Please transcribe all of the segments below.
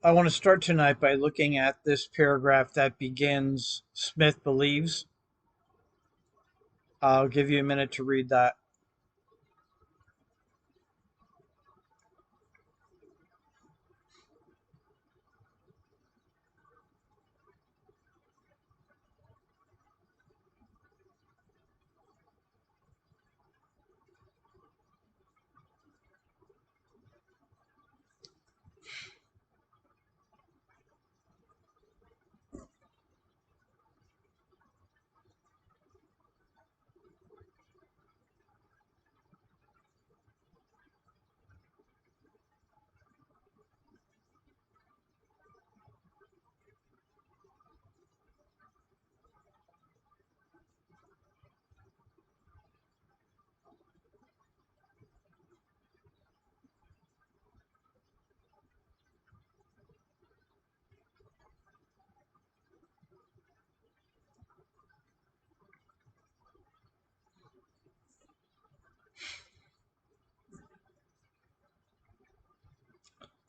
I want to start tonight by looking at this paragraph that begins, Smith believes. I'll give you a minute to read that.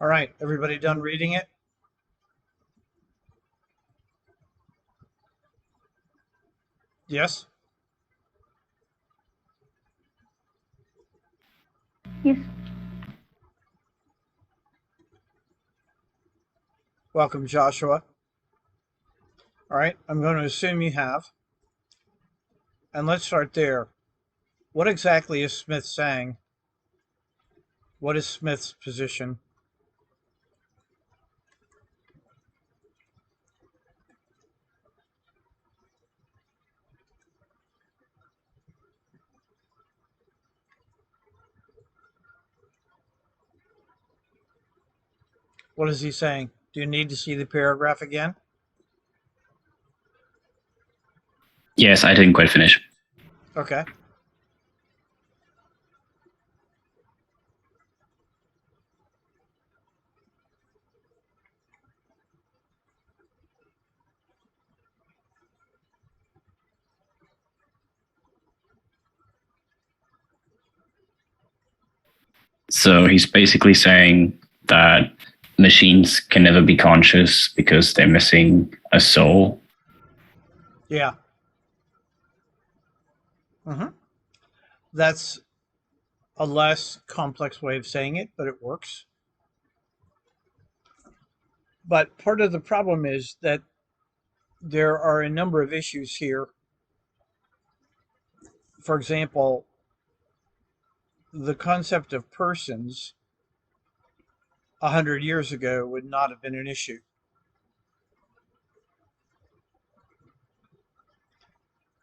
All right, everybody done reading it? Yes? Yes. Welcome, Joshua. All right, I'm going to assume you have. And let's start there. What exactly is Smith saying? What is Smith's position? What is he saying? Do you need to see the paragraph again? Yes, I didn't quite finish. Okay. So he's basically saying that machines can never be conscious because they're missing a soul. Yeah. That's a less complex way of saying it, but it works. But part of the problem is that there are a number of issues here. For example, the concept of persons 100 years ago would not have been an issue.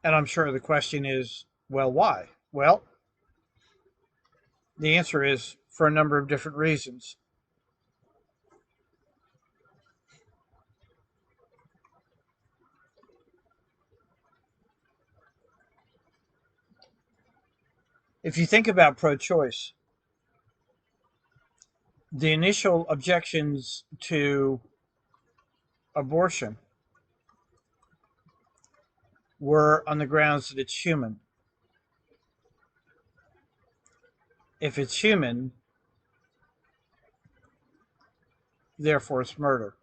And I'm sure the question is, well, why? Well, the answer is for a number of different reasons. If you think about pro choice, the initial objections to abortion were on the grounds that it's human. If it's human, therefore it's murder.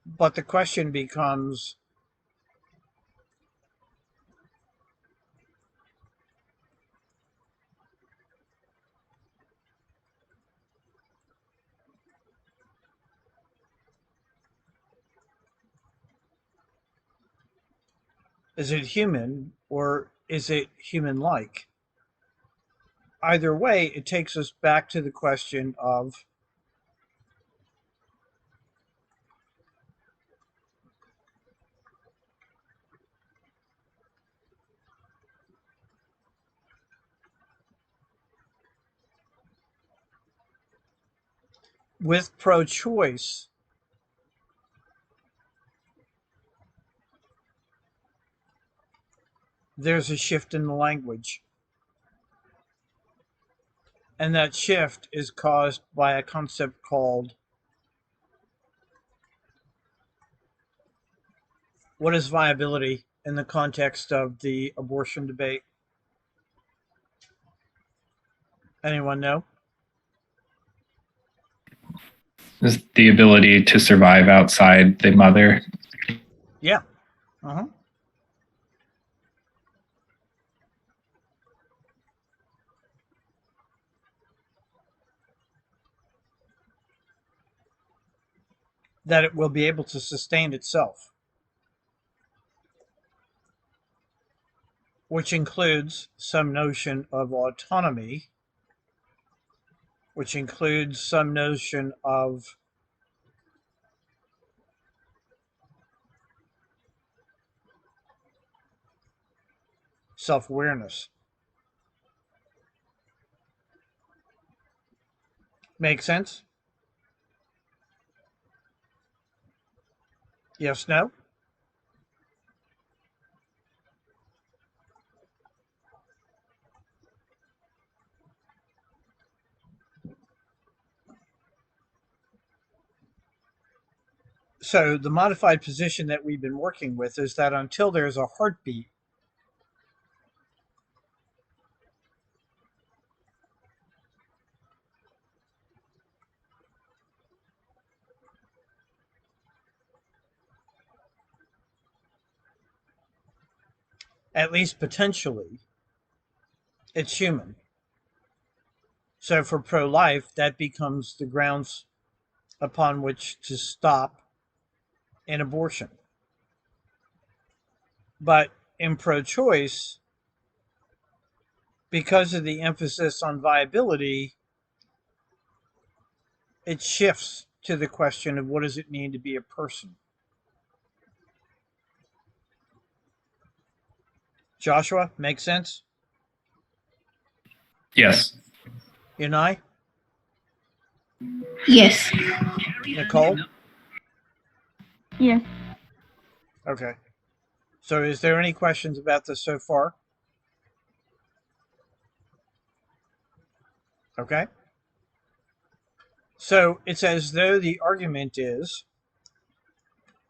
But the question becomes, is it human or is it human like? Either way, it takes us back to the question of with pro choice, there's a shift in the language. And that shift is caused by a concept called what is viability in the context of the abortion debate? Anyone know? Is the ability to survive outside the mother. Yeah. Uh-huh. That it will be able to sustain itself, which includes some notion of autonomy, which includes some notion of self-awareness. Make sense? Yes, no? So the modified position that we've been working with is that until there's a heartbeat, at least potentially, it's human. So for pro-life, that becomes the grounds upon which to stop an abortion. But in pro-choice, because of the emphasis on viability, it shifts to the question of what does it mean to be a person. Joshua, make sense? Yes. Unai? Yes. Nicole? Yes. Okay. So is there any questions about this so far? Okay. So it's as though the argument is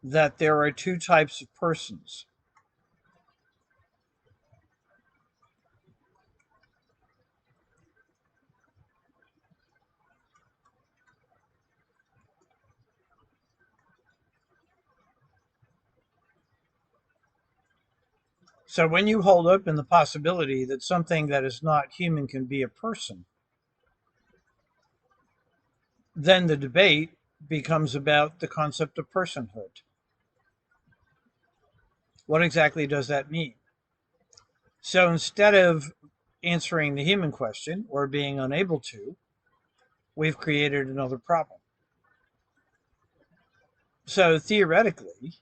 that there are two types of persons. So when you hold open the possibility that something that is not human can be a person, then the debate becomes about the concept of personhood. What exactly does that mean? So instead of answering the human question or being unable to, we've created another problem. So theoretically,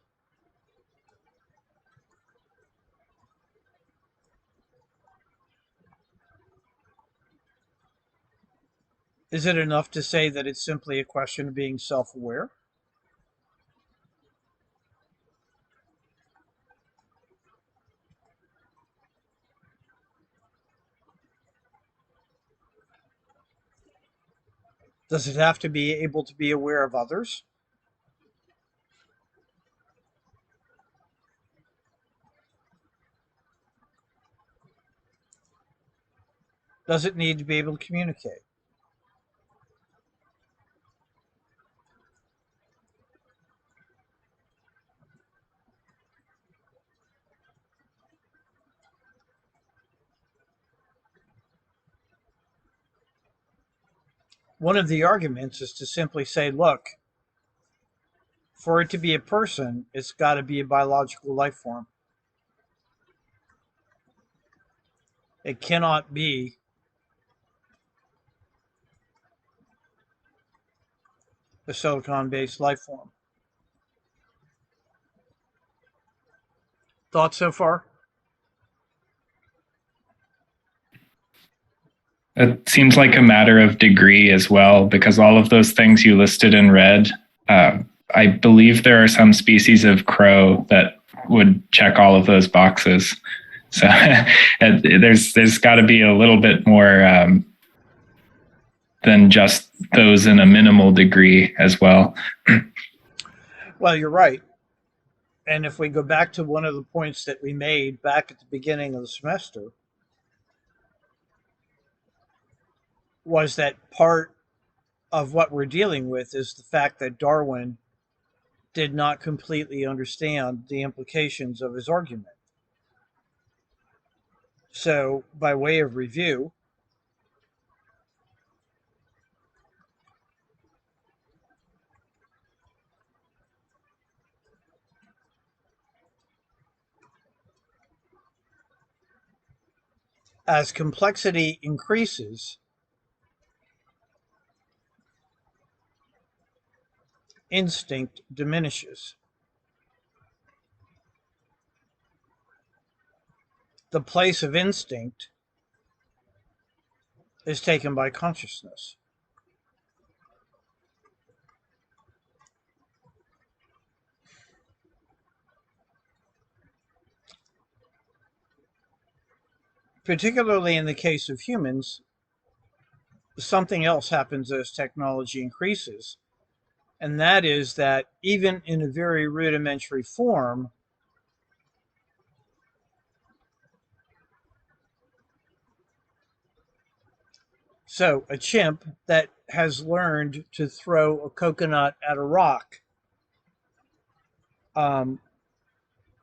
is it enough to say that it's simply a question of being self-aware? Does it have to be able to be aware of others? Does it need to be able to communicate? One of the arguments is to simply say, look, for it to be a person, it's got to be a biological life form. It cannot be a silicon-based life form. Thoughts so far? It seems like a matter of degree as well, because all of those things you listed in red, I believe there are some species of crow that would check all of those boxes. So there's got to be a little bit more than just those in a minimal degree as well. Well, you're right. And if we go back to one of the points that we made back at the beginning of the semester, was that part of what we're dealing with is the fact that Darwin did not completely understand the implications of his argument. So, by way of review, as complexity increases, instinct diminishes. The place of instinct is taken by consciousness. Particularly in the case of humans, something else happens as technology increases, and that is that even in a very rudimentary form, so a chimp that has learned to throw a coconut at a rock,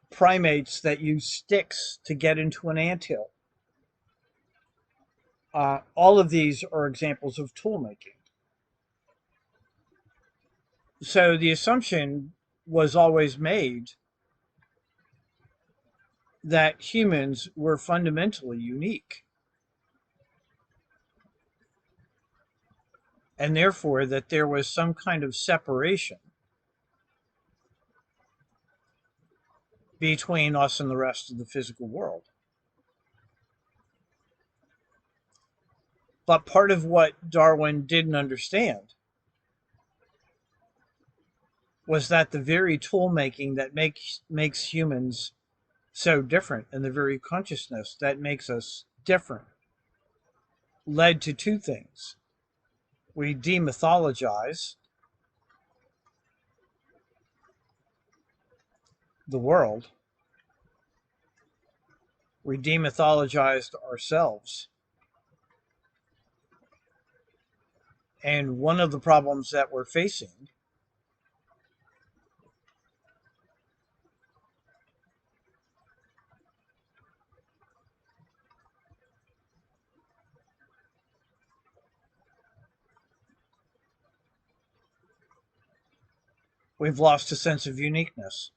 primates that use sticks to get into an anthill, all of these are examples of tool making. So the assumption was always made that humans were fundamentally unique, and therefore that there was some kind of separation between us and the rest of the physical world. But part of what Darwin didn't understand was that the very tool making that makes humans so different, and the very consciousness that makes us different, led to two things. We demythologize the world, we demythologized ourselves. And one of the problems that we're facing we've lost a sense of uniqueness.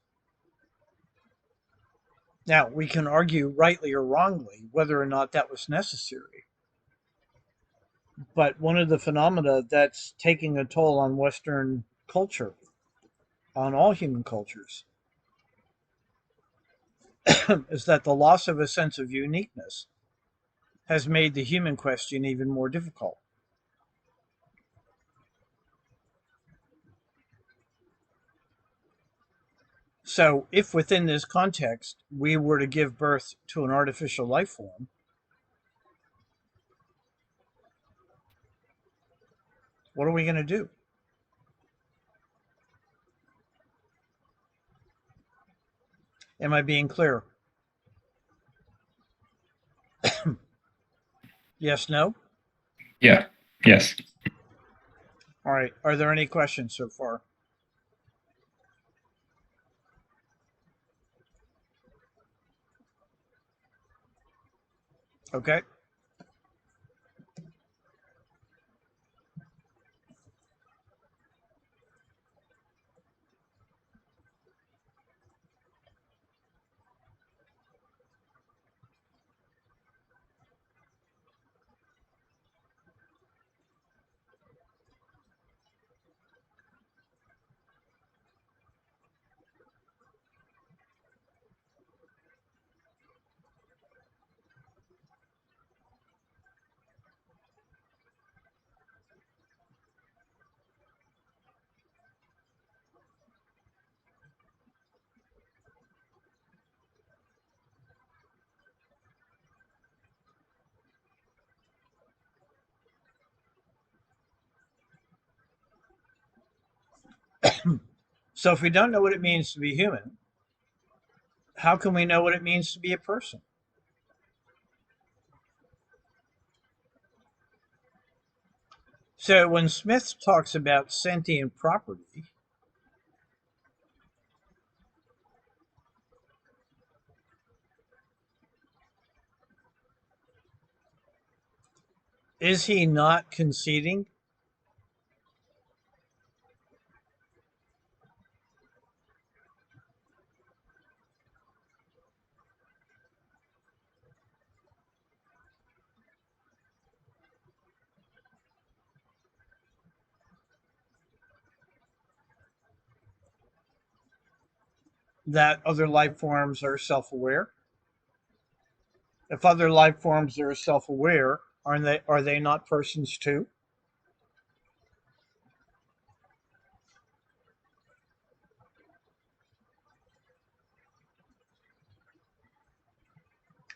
Now, we can argue rightly or wrongly whether or not that was necessary. But one of the phenomena that's taking a toll on Western culture, on all human cultures, is that the loss of a sense of uniqueness has made the human question even more difficult. So, if within this context we were to give birth to an artificial life form, what are we going to do? Am I being clear? Yes, no? Yeah. Yes. All right. Are there any questions so far? Okay. So if we don't know what it means to be human, how can we know what it means to be a person? So when Smith talks about sentient property, is he not conceding that other life forms are self-aware? If other life forms are self-aware, are they not persons too?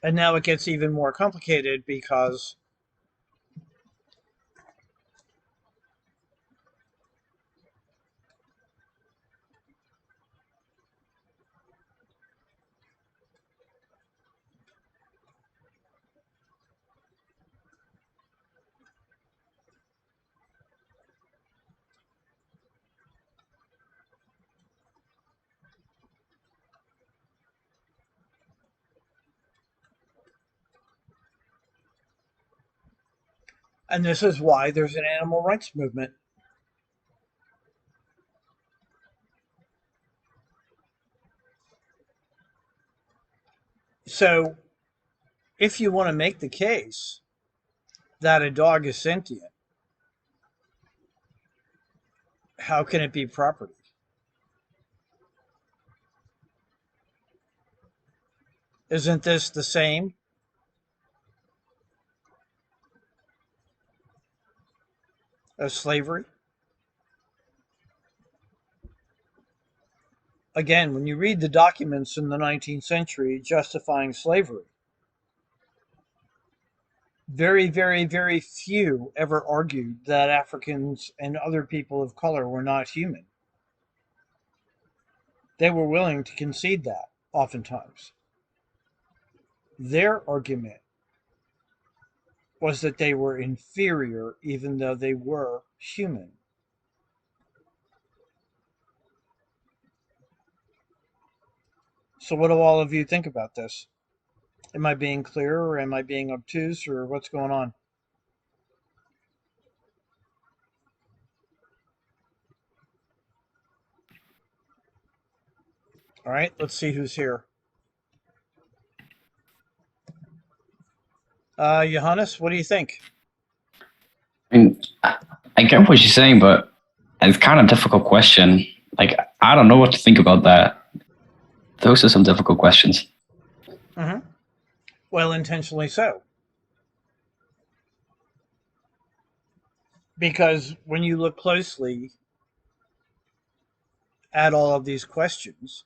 And now it gets even more complicated because and this is why there's an animal rights movement. So if you want to make the case that a dog is sentient, how can it be property? Isn't this the same as slavery? Again, when you read the documents in the 19th century justifying slavery, very, very, very few ever argued that Africans and other people of color were not human. They were willing to concede that, oftentimes. Their argument was that they were inferior even though they were human. So what do all of you think about this? Am I being clear, or am I being obtuse, or what's going on? All right, let's see who's here. Johannes, what do you think? I mean, I get what you're saying, but it's kind of a difficult question. Like, I don't know what to think about that. Those are some difficult questions. Mm-hmm. Well, intentionally so. Because when you look closely at all of these questions,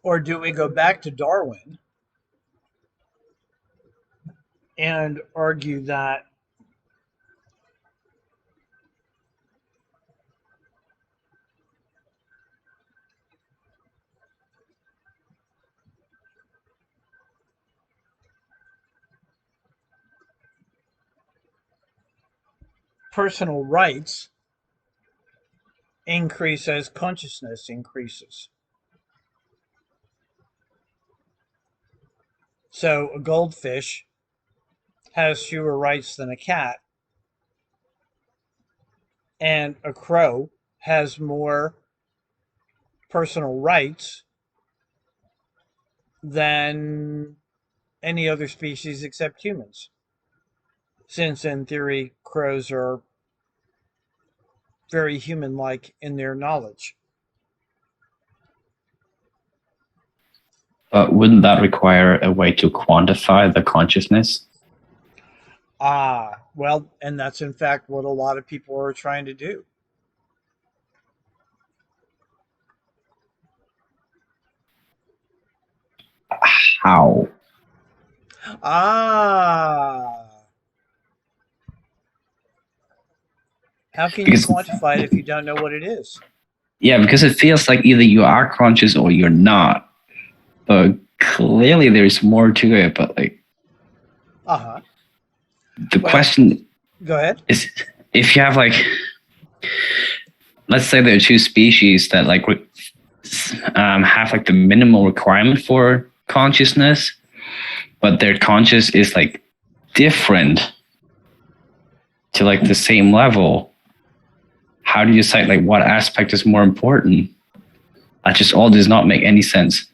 or do we go back to Darwin and argue that personal rights increase as consciousness increases? So a goldfish has fewer rights than a cat, and a crow has more personal rights than any other species except humans, since in theory crows are very human-like in their knowledge. But wouldn't that require a way to quantify the consciousness? Well, and that's in fact what a lot of people are trying to do. How? How can you Because quantify it if you don't know what it is? yeah, because it feels like either you are conscious or you're not. But clearly there's more to it. But like the Well, question go ahead. is, if you have like, let's say there are two species that like have like the minimal requirement for consciousness, but their conscious is like different to like the same level. How do you decide like what aspect is more important? That just all does not make any sense.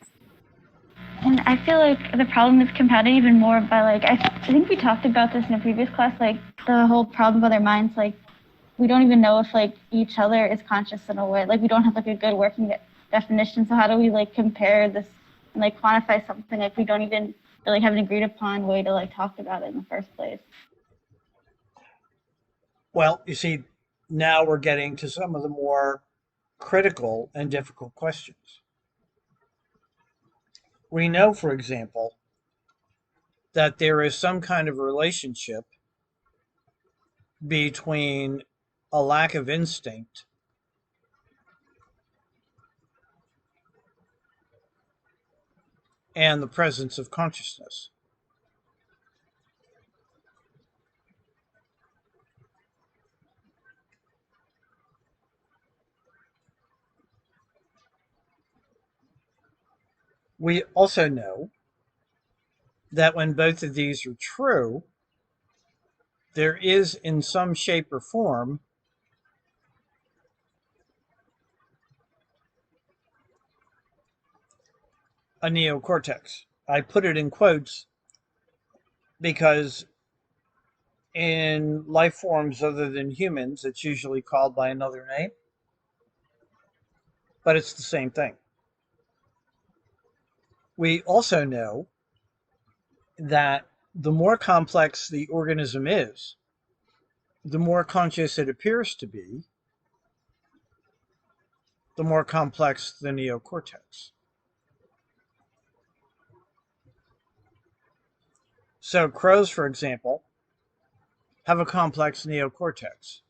And I feel like the problem is compounded even more by like I think we talked about this in a previous class, like the whole problem with our minds, like we don't even know if like each other is conscious in a way. Like we don't have like a good working definition. So how do we like compare this and like quantify something if we don't even really have an agreed upon way to like talk about it in the first place? Well, you see, now we're getting to some of the more critical and difficult questions. We know, for example, that there is some kind of relationship between a lack of instinct and the presence of consciousness. We also know that when both of these are true, there is, in some shape or form, a neocortex. I put it in quotes because in life forms other than humans, it's usually called by another name, but it's the same thing. We also know that the more complex the organism is, the more conscious it appears to be, the more complex the neocortex. So crows, for example, have a complex neocortex.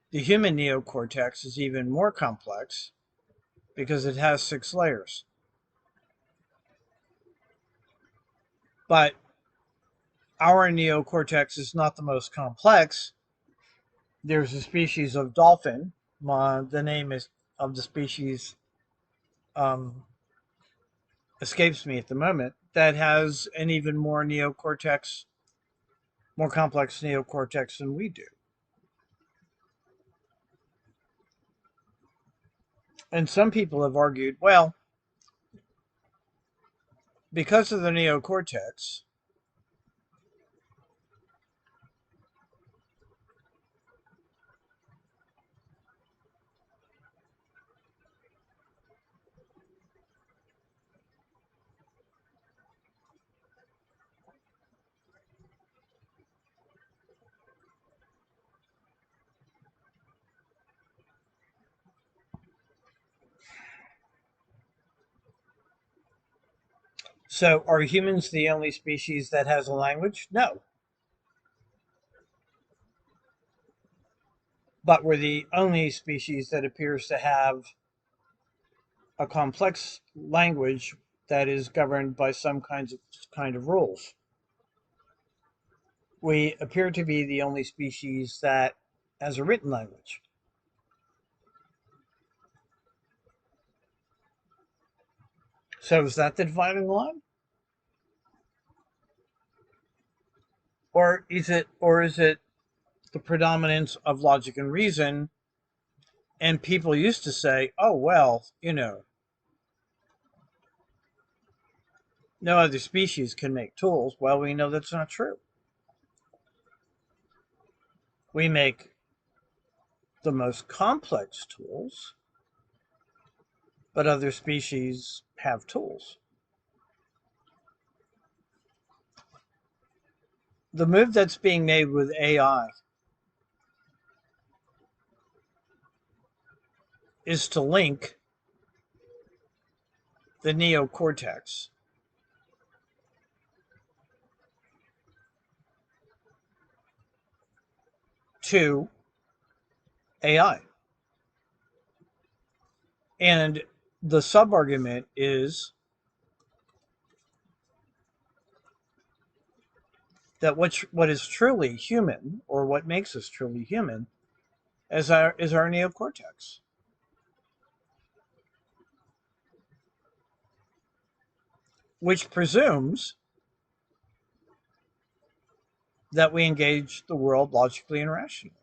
The human neocortex is even more complex because it has 6 layers. But our neocortex is not the most complex. There's a species of dolphin. The name of the species escapes me at the moment, that has an even more complex neocortex than we do. And some people have argued, well, because of the neocortex, so are humans the only species that has a language? No. But we're the only species that appears to have a complex language that is governed by some kind of rules. We appear to be the only species that has a written language. So is that the dividing line? Or is it the predominance of logic and reason? And people used to say, oh well, no other species can make tools. Well, we know that's not true. We make the most complex tools, but other species have tools. The move that's being made with AI is to link the neocortex to AI. And the sub-argument is that what is truly human, or what makes us truly human, is our neocortex. Which presumes that we engage the world logically and rationally.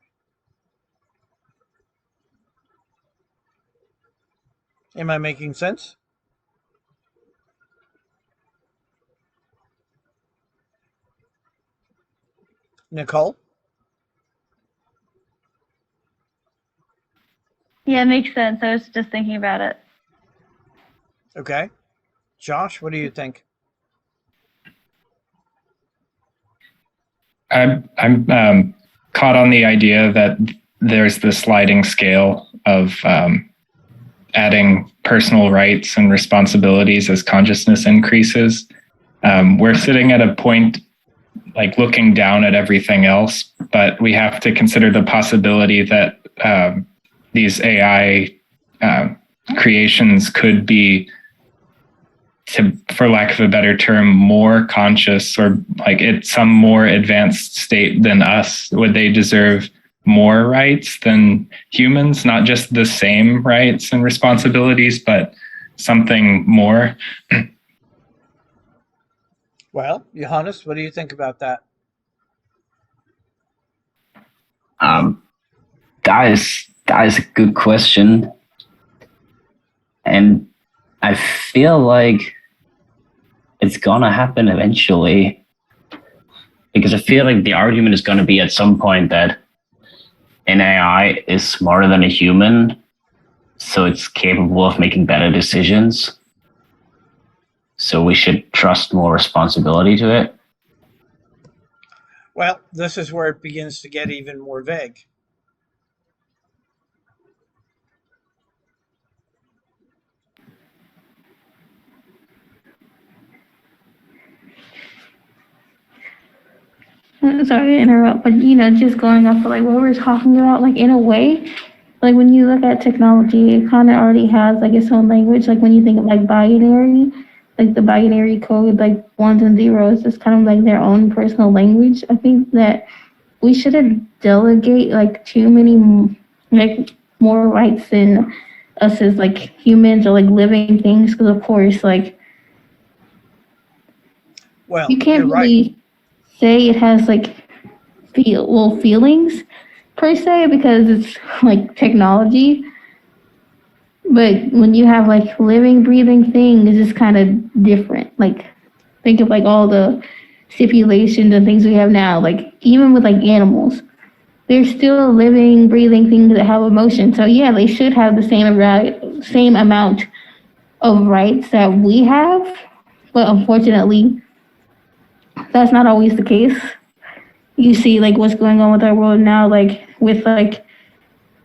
Am I making sense? Nicole? Yeah, it makes sense. I was just thinking about it. Okay. Josh, what do you think? I'm caught on the idea that there's the sliding scale of adding personal rights and responsibilities as consciousness increases. We're sitting at a point like looking down at everything else, but we have to consider the possibility that these AI creations could be, for lack of a better term, more conscious, or like at some more advanced state than us. Would they deserve more rights than humans? Not just the same rights and responsibilities, but something more? Well, Johannes, what do you think about that? That is a good question, and I feel like it's gonna happen eventually, because I feel like the argument is gonna be at some point that an AI is smarter than a human, so it's capable of making better decisions. So we should trust more responsibility to it. Well, this is where it begins to get even more vague. Sorry to interrupt, but just going off of like what we were talking about, like in a way, like when you look at technology, it kind of already has like its own language. Like when you think of like binary, like the binary code, like ones and zeros, it's kind of like their own personal language. I think that we shouldn't delegate like too many like more rights than us as like humans or like living things, because of course like Well, you can't you're right. really say it has like feelings per se, because it's like technology. But when you have like living, breathing things, it's kind of different. Like think of like all the stipulations and things we have now. Like even with like animals, they're still living, breathing things that have emotion. So yeah, they should have the same amount of rights that we have. But unfortunately, that's not always the case. You see like what's going on with our world now, like with like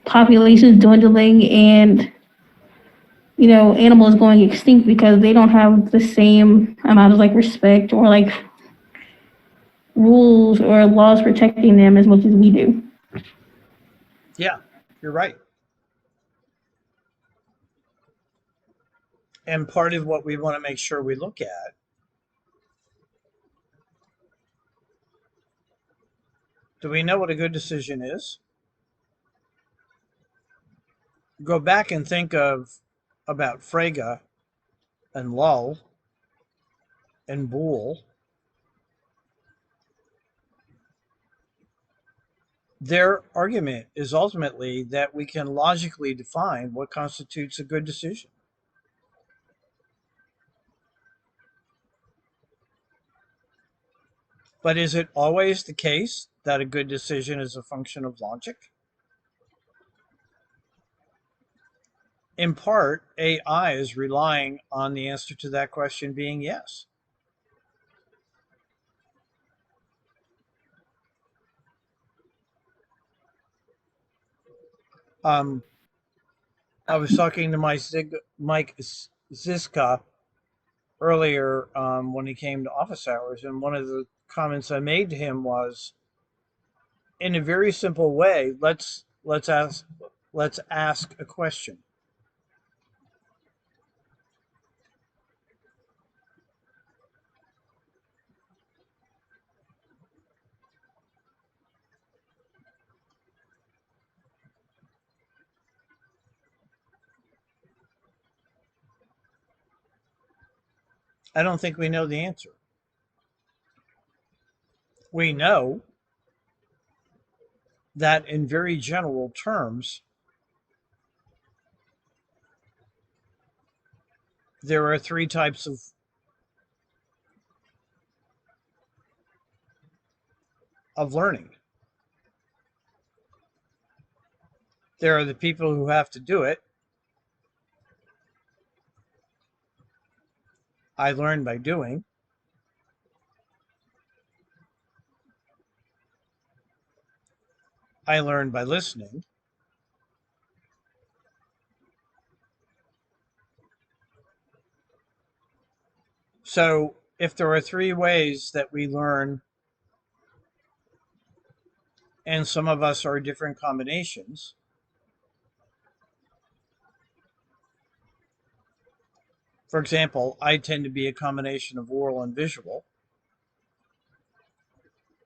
populations dwindling and animals going extinct because they don't have the same amount of like respect or like rules or laws protecting them as much as we do. Yeah, you're right. And part of what we want to make sure we look at do we know what a good decision is? Go back and think about Frege and Lull and Boole. Their argument is ultimately that we can logically define what constitutes a good decision. But is it always the case that a good decision is a function of logic? In part, AI is relying on the answer to that question being yes. I was talking to Mike Ziska earlier when he came to office hours, and one of the comments I made to him was, in a very simple way, let's ask a question. I don't think we know the answer. We know that in very general terms, there are three types of learning. There are the people who have to do it. I learn by doing. I learn by listening. So if there are three ways that we learn, and some of us are different combinations, for example, I tend to be a combination of oral and visual,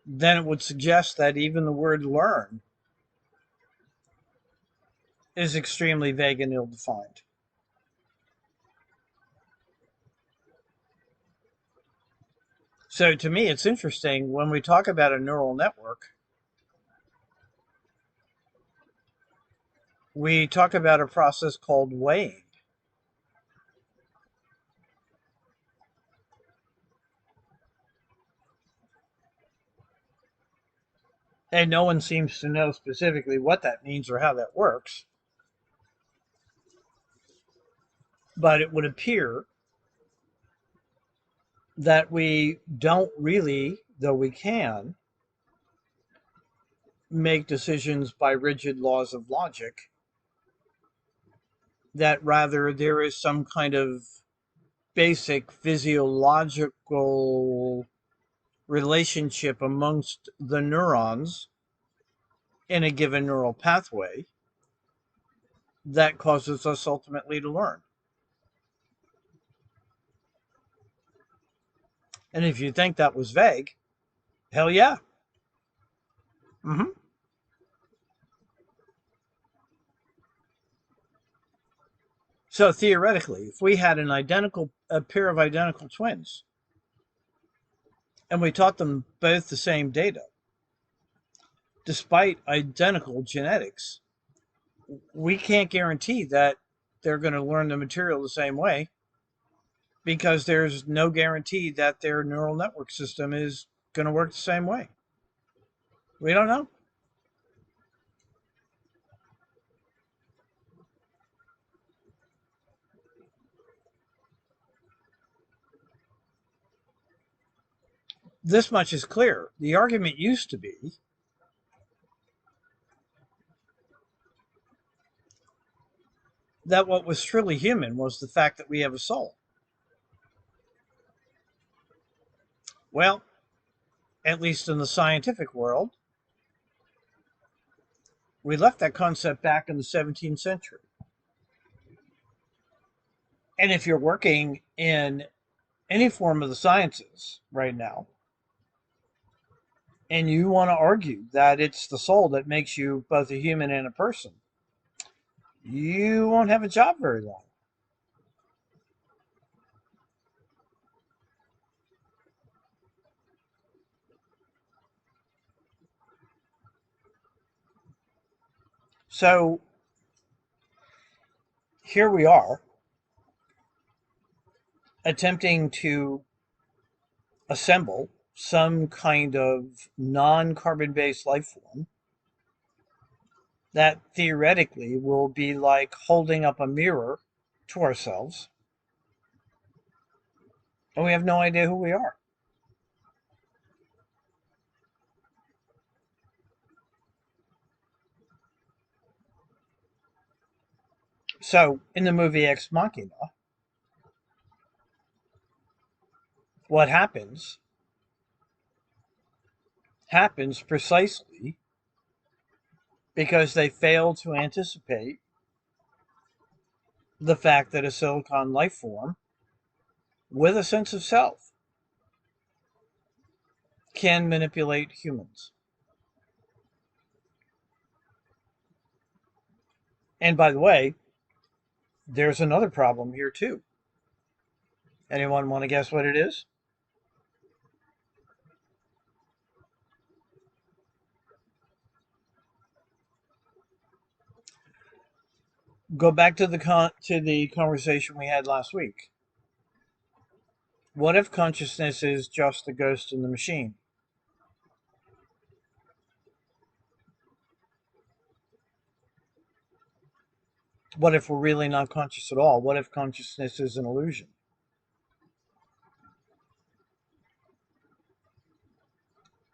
then it would suggest that even the word learn is extremely vague and ill-defined. So to me, it's interesting when we talk about a neural network, we talk about a process called weighing. And no one seems to know specifically what that means or how that works. But it would appear that we don't really, though we can, make decisions by rigid laws of logic, that rather there is some kind of basic physiological relationship amongst the neurons in a given neural pathway that causes us ultimately to learn. And if you think that was vague, hell yeah. Mm-hmm. So theoretically, if we had a pair of identical twins, and we taught them both the same data, despite identical genetics, we can't guarantee that they're going to learn the material the same way, because there's no guarantee that their neural network system is going to work the same way. We don't know. This much is clear. The argument used to be that what was truly human was the fact that we have a soul. Well, at least in the scientific world, we left that concept back in the 17th century. And if you're working in any form of the sciences right now, and you want to argue that it's the soul that makes you both a human and a person, you won't have a job very long. So here we are, attempting to assemble some kind of non-carbon based life form that theoretically will be like holding up a mirror to ourselves, and we have no idea who we are. So, in the movie Ex Machina, what happens precisely because they fail to anticipate the fact that a silicon life form with a sense of self can manipulate humans. And by the way, there's another problem here too. Anyone want to guess what it is? Go back to the conversation we had last week. What if consciousness is just the ghost in the machine? What if we're really not conscious at all? What if consciousness is an illusion?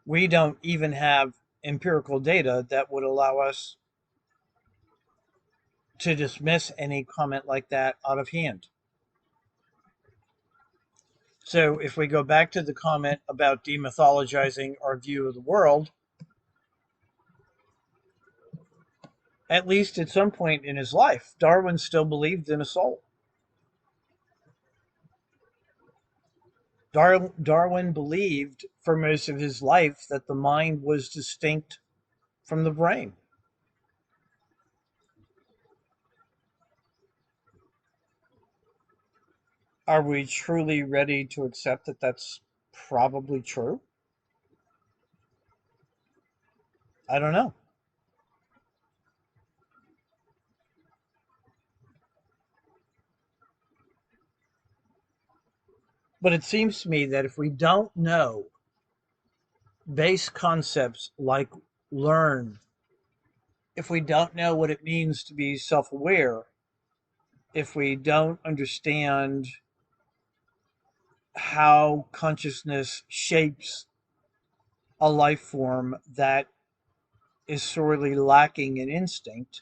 We don't even have empirical data that would allow us to dismiss any comment like that out of hand. So if we go back to the comment about demythologizing our view of the world, at least at some point in his life, Darwin still believed in a soul. Darwin believed for most of his life that the mind was distinct from the brain. Are we truly ready to accept that that's probably true? I don't know. But it seems to me that if we don't know base concepts like learn, if we don't know what it means to be self aware, if we don't understand how consciousness shapes a life form that is sorely lacking in instinct,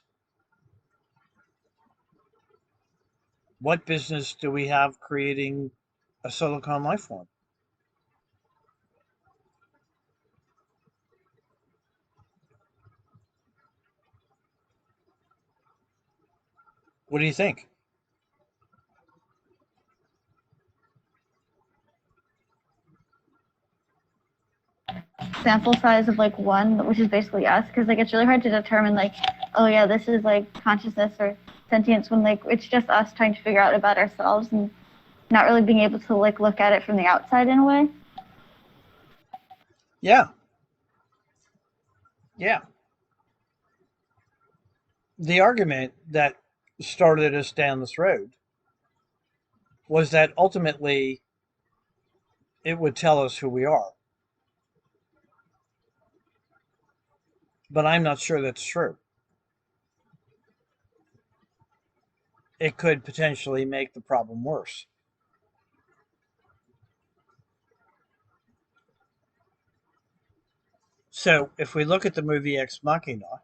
what business do we have creating a silicon life form? What do you think? Sample size of like one, which is basically us, because like it's really hard to determine like, oh yeah, this is like consciousness or sentience when like it's just us trying to figure out about ourselves and not really being able to like look at it from the outside in a way. Yeah. Yeah. The argument that started us down this road was that ultimately it would tell us who we are. But I'm not sure that's true. It could potentially make the problem worse. So if we look at the movie Ex Machina,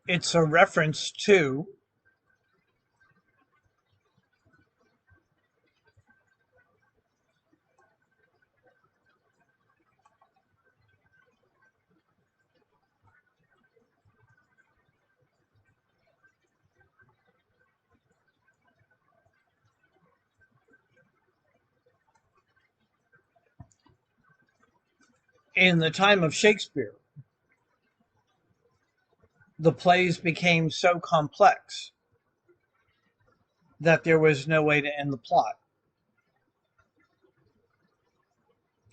it's a reference to in the time of Shakespeare, the plays became so complex that there was no way to end the plot.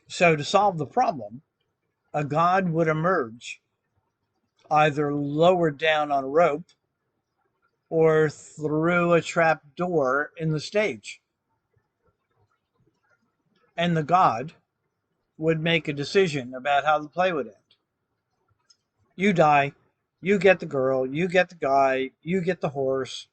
So to solve the problem, a god would emerge, either lowered down on a rope or through a trap door in the stage. And the god would make a decision about how the play would end. You die, you get the girl, you get the guy, you get the horse.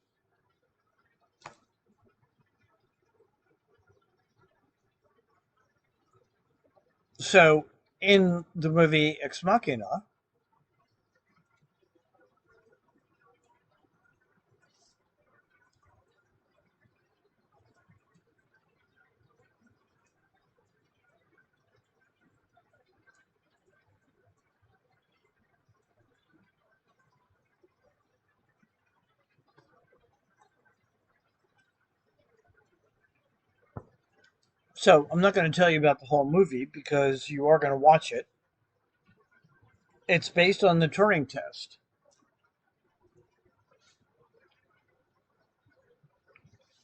So in the movie Ex Machina, so I'm not going to tell you about the whole movie because you are going to watch it. It's based on the Turing test.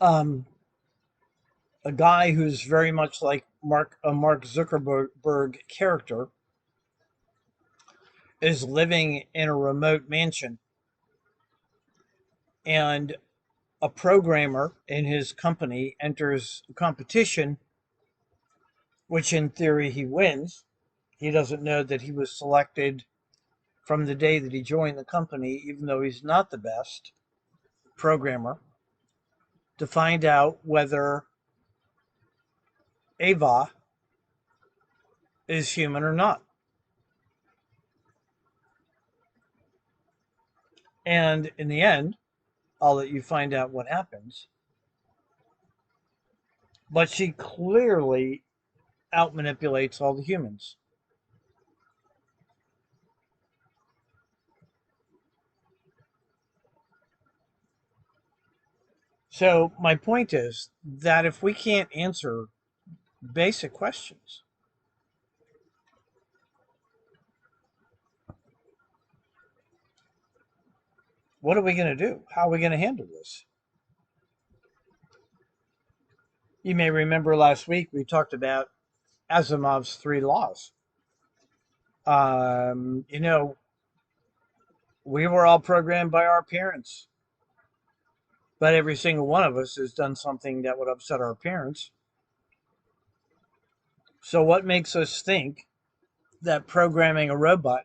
Um, a guy who's very much like a Mark Zuckerberg character is living in a remote mansion, and a programmer in his company enters a competition, which in theory he wins. He doesn't know that he was selected from the day that he joined the company, even though he's not the best programmer, to find out whether Ava is human or not. And in the end, I'll let you find out what happens. But she clearly outmanipulates all the humans. So my point is that if we can't answer basic questions, what are we going to do? How are we going to handle this? You may remember last week we talked about Asimov's 3 laws. You know, we were all programmed by our parents, but every single one of us has done something that would upset our parents. So what makes us think that programming a robot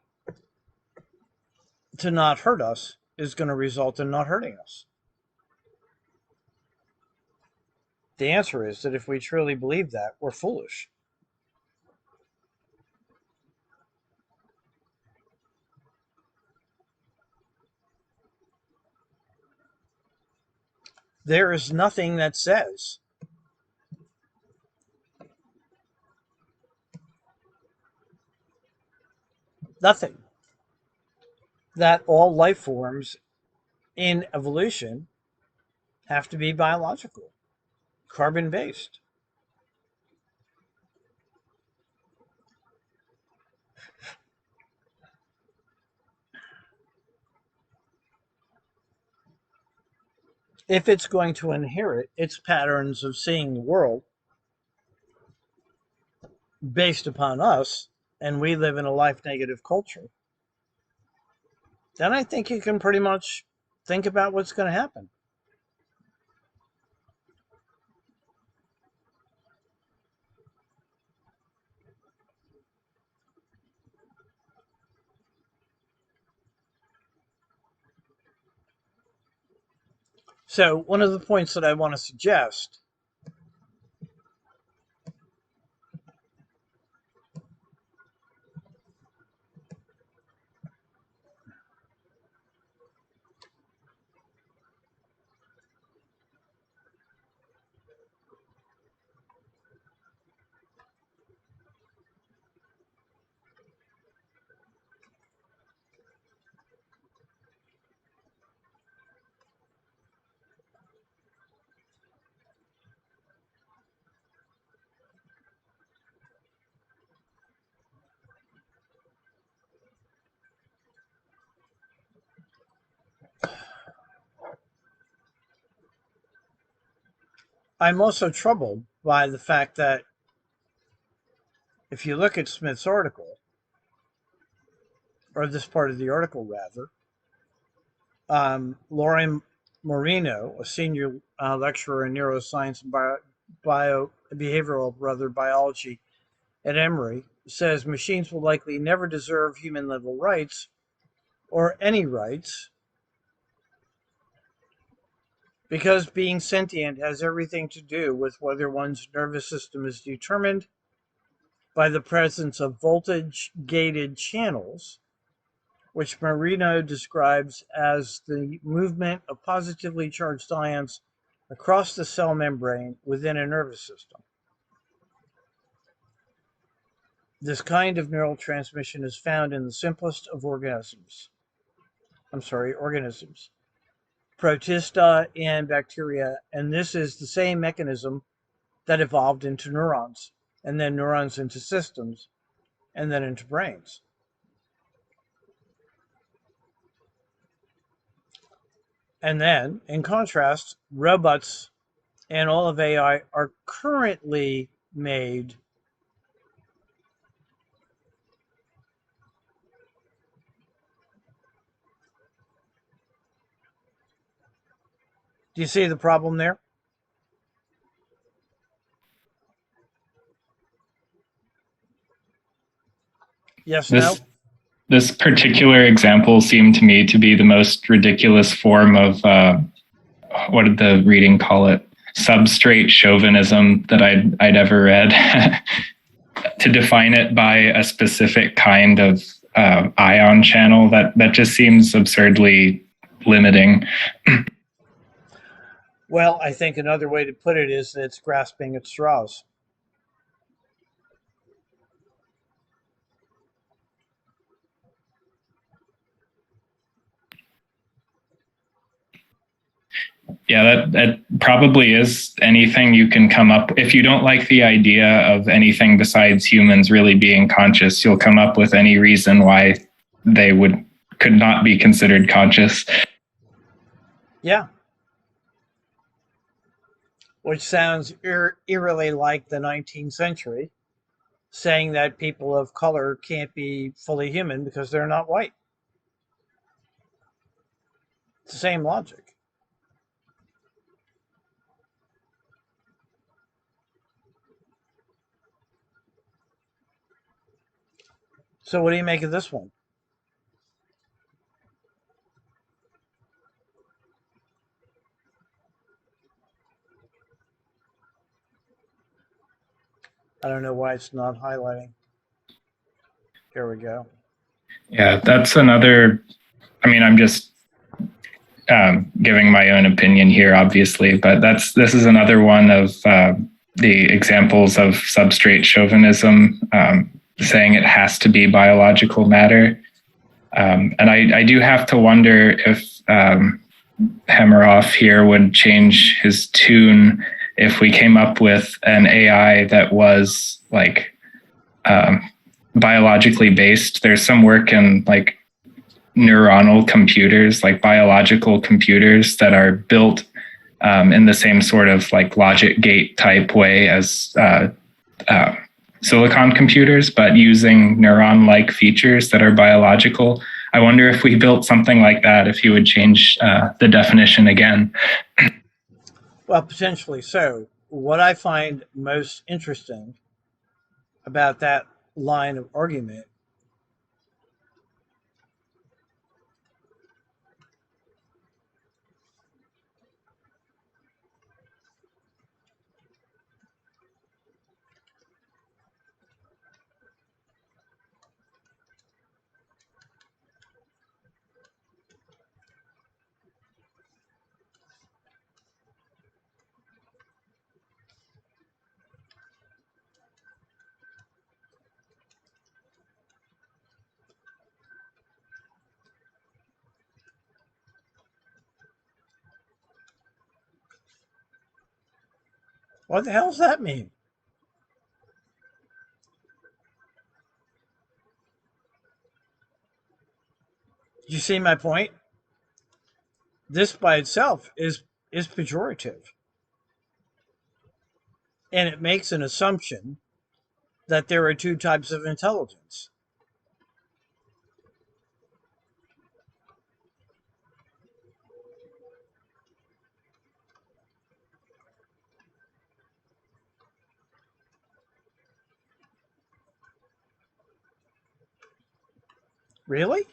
to not hurt us is going to result in not hurting us? The answer is that if we truly believe that, we're foolish. There is nothing that says nothing that all life forms in evolution have to be biological, carbon based. If it's going to inherit its patterns of seeing the world based upon us, and we live in a life negative culture, then I think you can pretty much think about what's going to happen. So, one of the points that I want to suggest I'm also troubled by the fact that if you look at Smith's article, or this part of the article rather, Lauren Moreno, a senior lecturer in neuroscience and behavioral biology at Emory, says machines will likely never deserve human level rights or any rights because being sentient has everything to do with whether one's nervous system is determined by the presence of voltage gated channels, which Marino describes as the movement of positively charged ions across the cell membrane within a nervous system. This kind of neural transmission is found in the simplest of organisms, Protista and bacteria, and this is the same mechanism that evolved into neurons, and then neurons into systems, and then into brains. And then, in contrast, robots and all of AI are currently made Do you see the problem there? Yes, no? This particular example seemed to me to be the most ridiculous form of what did the reading call it? Substrate chauvinism that I'd ever read. To define it by a specific kind of ion channel, that just seems absurdly limiting. Well, I think another way to put it is that it's grasping at straws. Yeah, that probably is anything you can come up. If you don't like the idea of anything besides humans really being conscious, you'll come up with any reason why they could not be considered conscious. Yeah. Which sounds eerily like the 19th century, saying that people of color can't be fully human because they're not white. It's the same logic. So what do you make of this one? I don't know why it's not highlighting. Here we go. Yeah, that's another. I mean, I'm just giving my own opinion here, obviously, but this is another one of the examples of substrate chauvinism, saying it has to be biological matter. And I do have to wonder if Hemmeroff here would change his tune if we came up with an AI that was like biologically based. There's some work in like neuronal computers, like biological computers that are built in the same sort of like logic gate type way as silicon computers, but using neuron-like features that are biological. I wonder if we built something like that, if you would change the definition again. Well, potentially so. What I find most interesting about that line of argument What the hell does that mean? You see my point? This by itself is pejorative. And it makes an assumption that there are two types of intelligence. Really?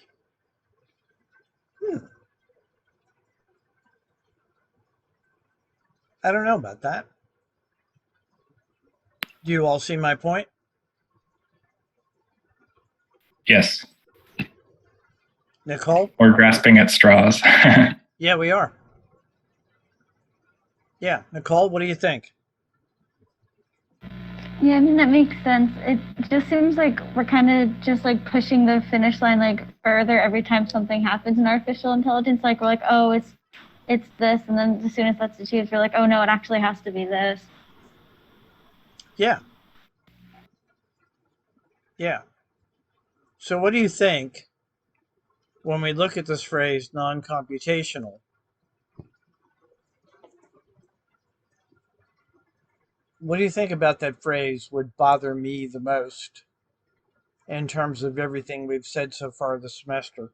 I don't know about that. Do you all see my point? Yes. Nicole? Or grasping at straws. Yeah, we are. Yeah, Nicole, what do you think? Yeah, I mean that makes sense. It just seems like we're kind of just like pushing the finish line like further every time something happens in artificial intelligence. Like we're like, oh, it's this, and then as soon as that's achieved, we're like, oh no, it actually has to be this. Yeah. Yeah. So what do you think when we look at this phrase non-computational? What do you think about that phrase would bother me the most in terms of everything we've said so far this semester?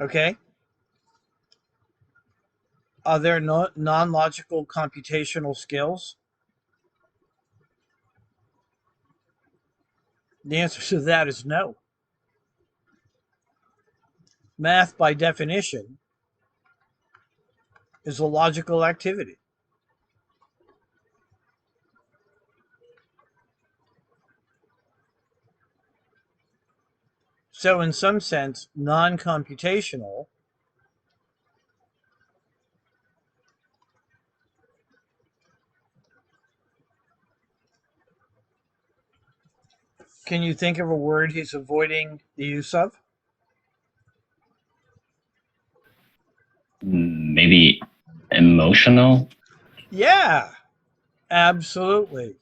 Okay. Are there non-logical computational skills? The answer to that is no. Math, by definition, is a logical activity. So, in some sense, non-computational can you think of a word he's avoiding the use of? Maybe emotional. Yeah, absolutely.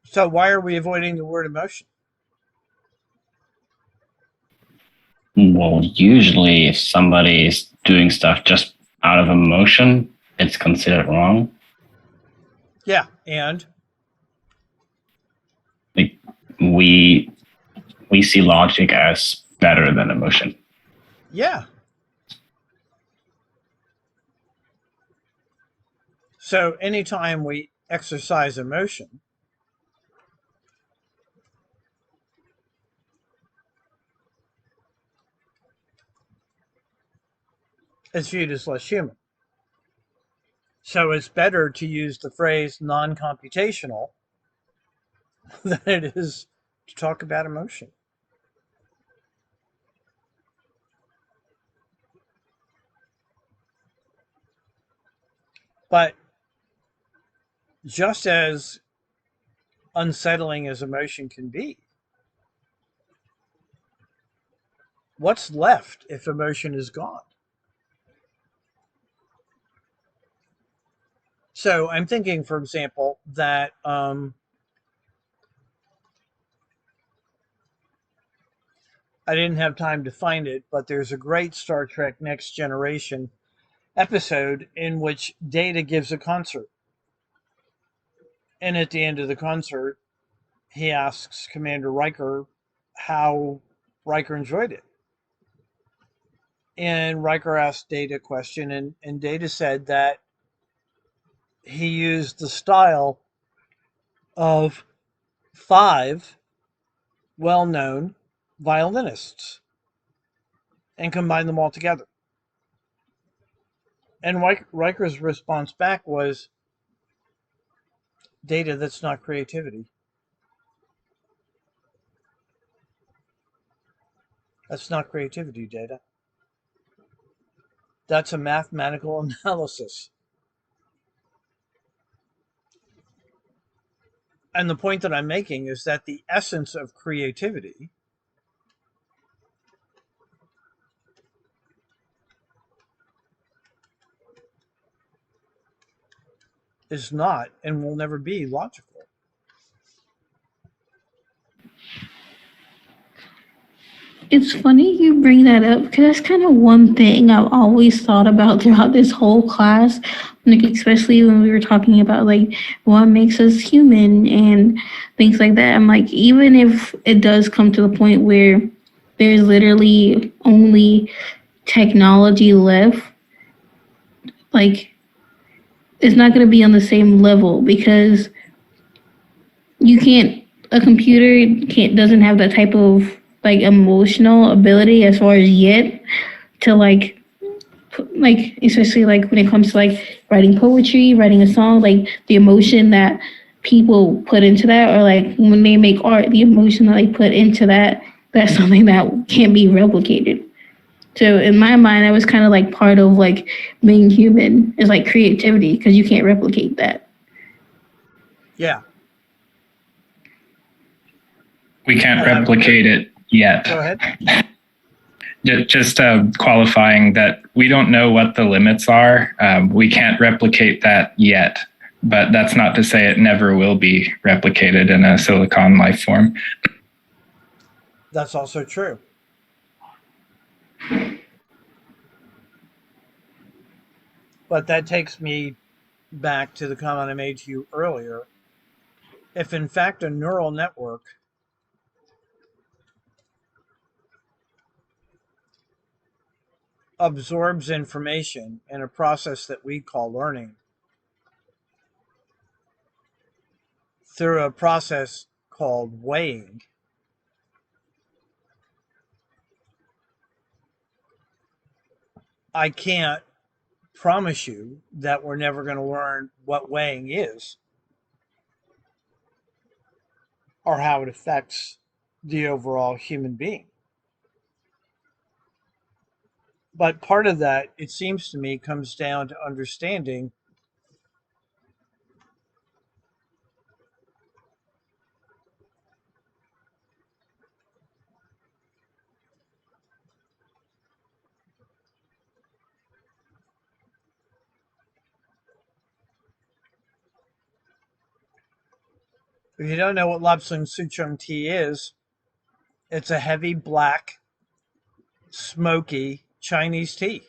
So, why are we avoiding the word emotion? Well, usually if somebody is doing stuff just out of emotion, it's considered wrong. Yeah, and Like we see logic as better than emotion. yeah. So, anytime we exercise emotion, it's viewed as less human. So, it's better to use the phrase non computational than it is to talk about emotion. But just as unsettling as emotion can be, what's left if emotion is gone? So I'm thinking, for example, that I didn't have time to find it, but there's a great Star Trek Next Generation episode in which Data gives a concert. And at the end of the concert, he asks Commander Riker how Riker enjoyed it. And Riker asked Data a question, and Data said that he used the style of 5 well known violinists and combined them all together. And Riker's response back was, Data, that's not creativity. That's not creativity, Data. That's a mathematical analysis. And the point that I'm making is that the essence of creativity is not and will never be logical. It's funny you bring that up because that's kind of one thing I've always thought about throughout this whole class, like especially when we were talking about like what makes us human and things like that. I'm like, even if it does come to the point where there's literally only technology left, like it's not going to be on the same level because you can't, a computer can't, doesn't have that type of like emotional ability as far as yet to like especially like when it comes to like writing poetry, writing a song, like the emotion that people put into that, or like when they make art, the emotion that they put into that, that's something that can't be replicated. So in my mind, that was kind of like part of like being human is like creativity because you can't replicate that. Yeah. We can't replicate it yet. Go ahead. Just qualifying that we don't know what the limits are. We can't replicate that yet, but that's not to say it never will be replicated in a silicon life form. That's also true. But that takes me back to the comment I made to you earlier. If in fact a neural network absorbs information in a process that we call learning through a process called weighing, I can't promise you that we're never going to learn what weighing is or how it affects the overall human being. But part of that, it seems to me, comes down to understanding if you don't know what Lapsang Souchong tea is, it's a heavy, black, smoky Chinese tea.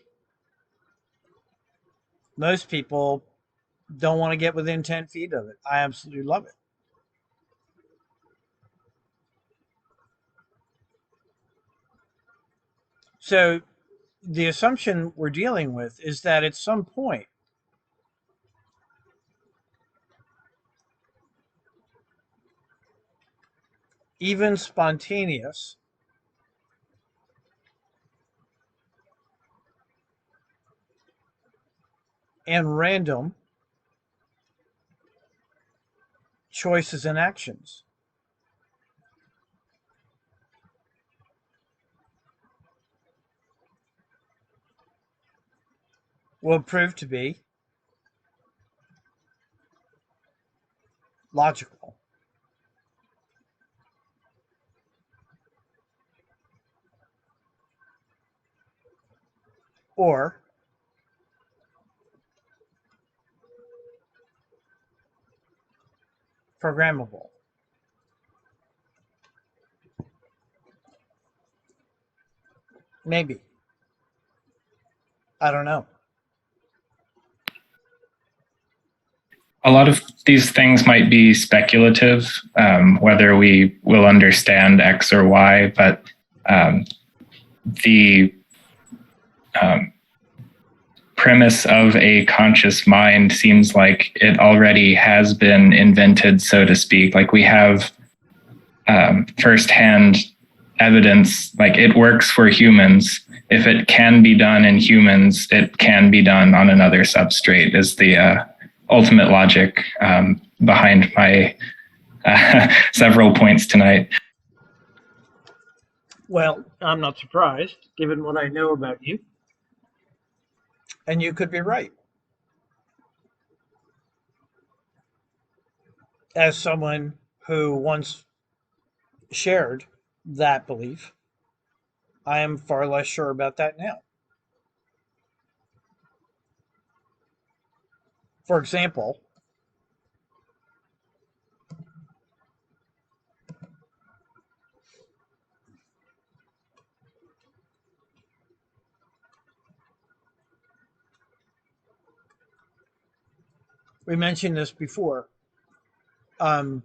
Most people don't want to get within 10 feet of it. I absolutely love it. So the assumption we're dealing with is that at some point, even spontaneous and random choices and actions will prove to be logical. Or programmable. Maybe. I don't know. A lot of these things might be speculative, whether we will understand X or Y, but the premise of a conscious mind seems like it already has been invented, so to speak. Like we have firsthand evidence, like it works for humans. If it can be done in humans, it can be done on another substrate, is the ultimate logic behind my several points tonight. Well, I'm not surprised, given what I know about you. And you could be right. As someone who once shared that belief, I am far less sure about that now. For example, We mentioned this before. When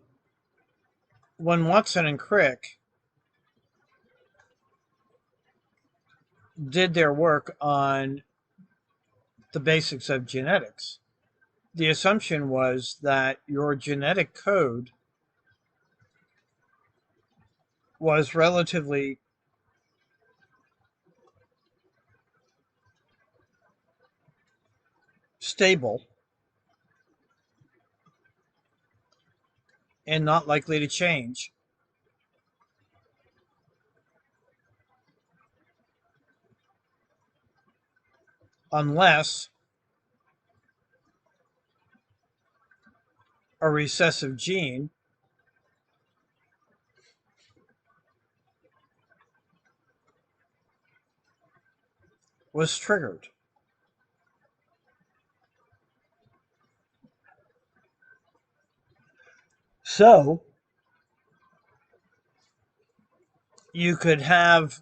Watson and Crick did their work on the basics of genetics, the assumption was that your genetic code was relatively stable and not likely to change unless a recessive gene was triggered. So you could have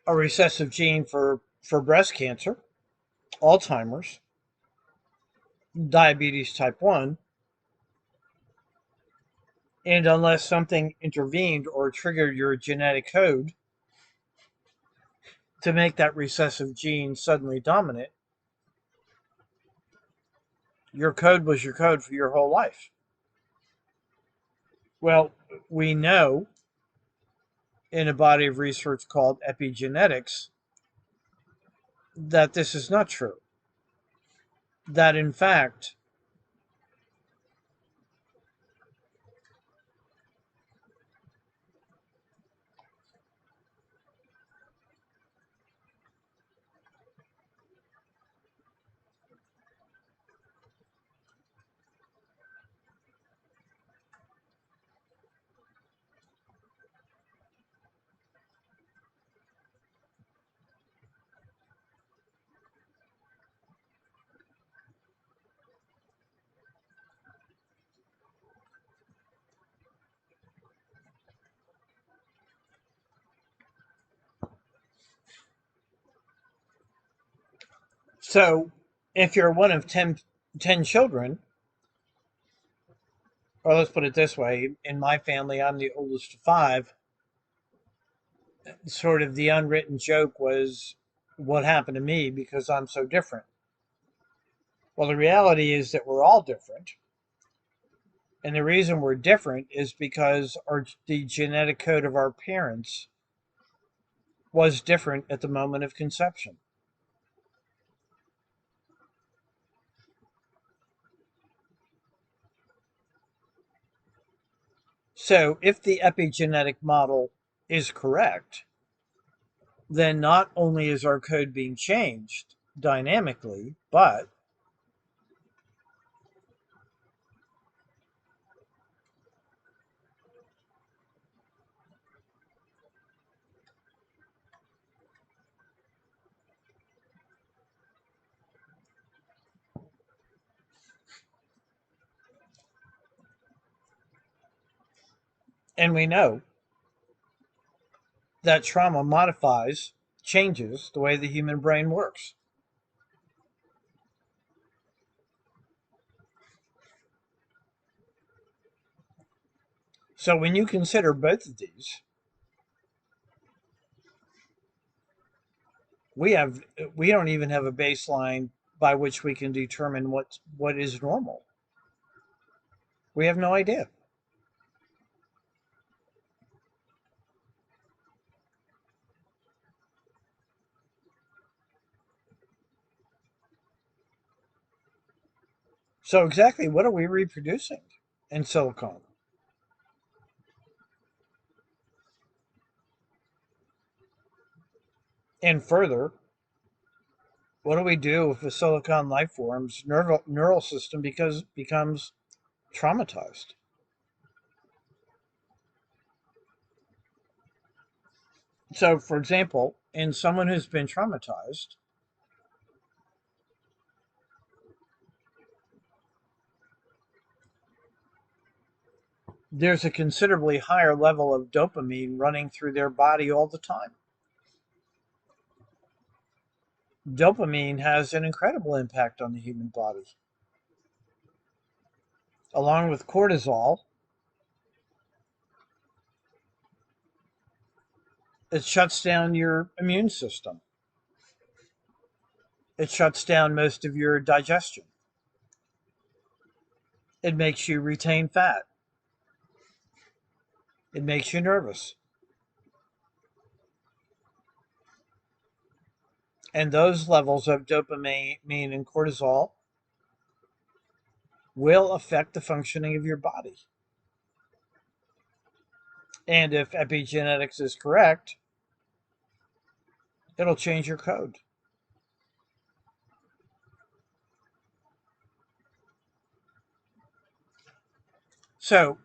a recessive gene for breast cancer, Alzheimer's, diabetes type 1, and unless something intervened or triggered your genetic code to make that recessive gene suddenly dominant, your code was your code for your whole life. Well, we know in a body of research called epigenetics that this is not true. That in fact, so if you're one of 10 children, or let's put it this way, in my family, I'm the oldest of 5, sort of the unwritten joke was what happened to me because I'm so different. Well, the reality is that we're all different. And the reason we're different is because the genetic code of our parents was different at the moment of conception. So if the epigenetic model is correct, then not only is our code being changed dynamically, but and we know that trauma modifies, changes the way the human brain works. So when you consider both of these, we don't even have a baseline by which we can determine what is normal. We have no idea. So exactly what are we reproducing in silicon? And further, what do we do if a silicon life form's neural system becomes traumatized? So, for example, in someone who's been traumatized, there's a considerably higher level of dopamine running through their body all the time. Dopamine has an incredible impact on the human body. along with cortisol, it shuts down your immune system. It shuts down most of your digestion. It makes you retain fat. It makes you nervous. And those levels of dopamine and cortisol will affect the functioning of your body. And if epigenetics is correct, it'll change your code. So,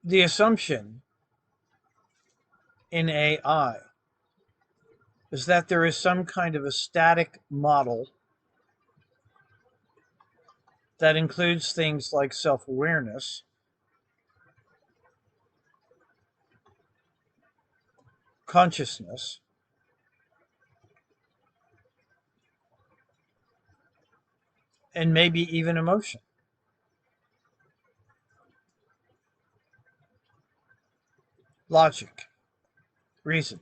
the assumption in AI is that there is some kind of a static model that includes things like self-awareness, consciousness, and maybe even emotion. Logic, reason.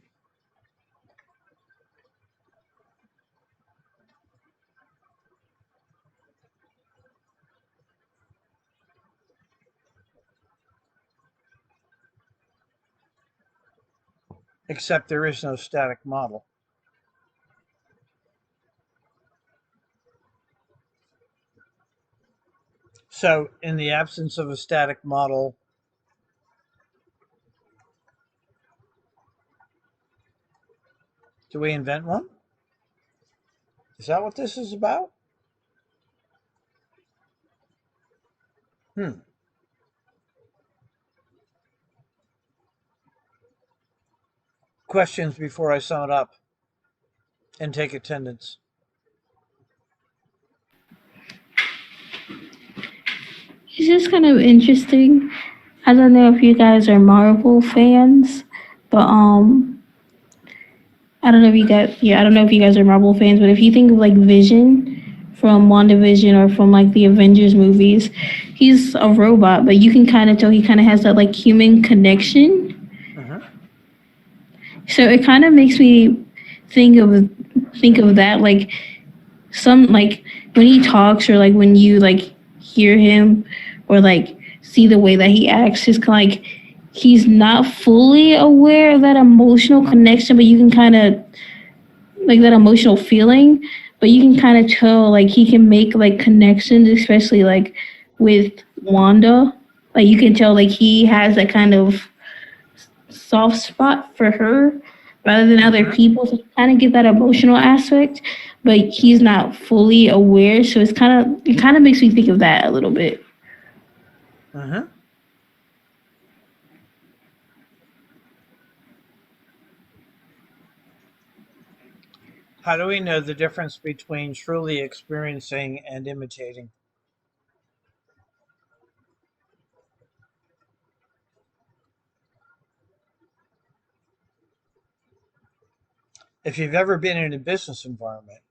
Except there is no static model. So, in the absence of a static model, do we invent one? Is that what this is about? Questions before I sum it up and take attendance. It's just kind of interesting. I don't know if you guys are Marvel fans, but I don't know if you guys, yeah, I don't know if you guys are Marvel fans, but if you think of like Vision from WandaVision or from like the Avengers movies, he's a robot, but you can kind of tell he kind of has that like human connection. So it kind of makes me think of that like some like when he talks or like when you like hear him or like see the way that he acts, it's kind of like he's not fully aware of that emotional connection, but you can kind of like that emotional feeling, but you can kind of tell like he can make like connections, especially like with Wanda. Like you can tell like he has that kind of soft spot for her rather than other people to kind of get that emotional aspect, but he's not fully aware. So it kind of makes me think of that a little bit. How do we know the difference between truly experiencing and imitating? If you've ever been in a business environment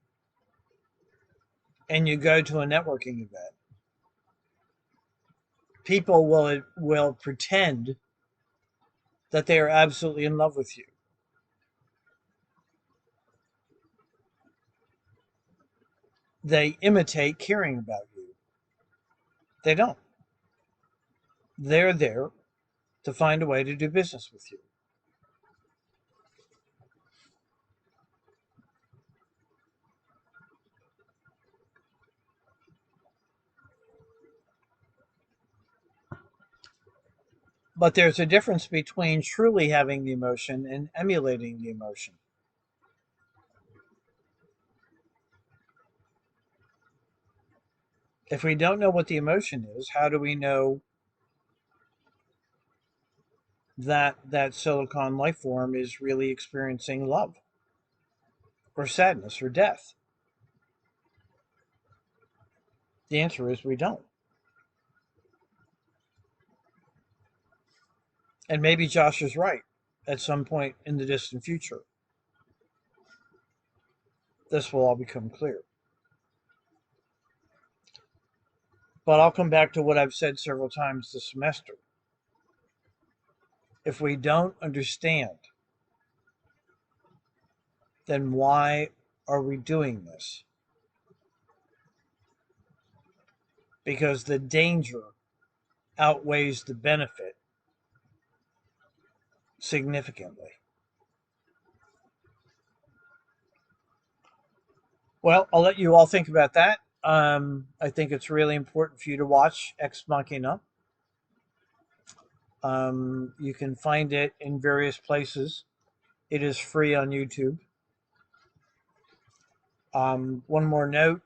and you go to a networking event, people will pretend that they are absolutely in love with you. They imitate caring about you. They don't. They're there to find a way to do business with you. But there's a difference between truly having the emotion and emulating the emotion. If we don't know what the emotion is, how do we know that that silicon life form is really experiencing love or sadness or death? The answer is we don't. And maybe Josh is right at some point in the distant future. This will all become clear. But I'll come back to what I've said several times this semester. If we don't understand, then why are we doing this? Because the danger outweighs the benefit significantly. Well, I'll let you all think about that. I think it's really important for you to watch Ex Machina. You can find it in various places. It is free on YouTube. One more note.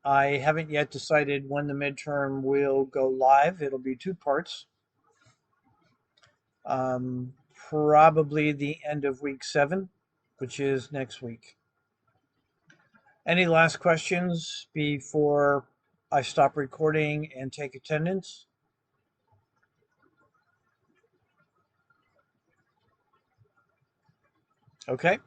I haven't yet decided when the midterm will go live. It'll be 2 parts. Probably the end of week 7, which is next week. Any last questions before I stop recording and take attendance? Okay.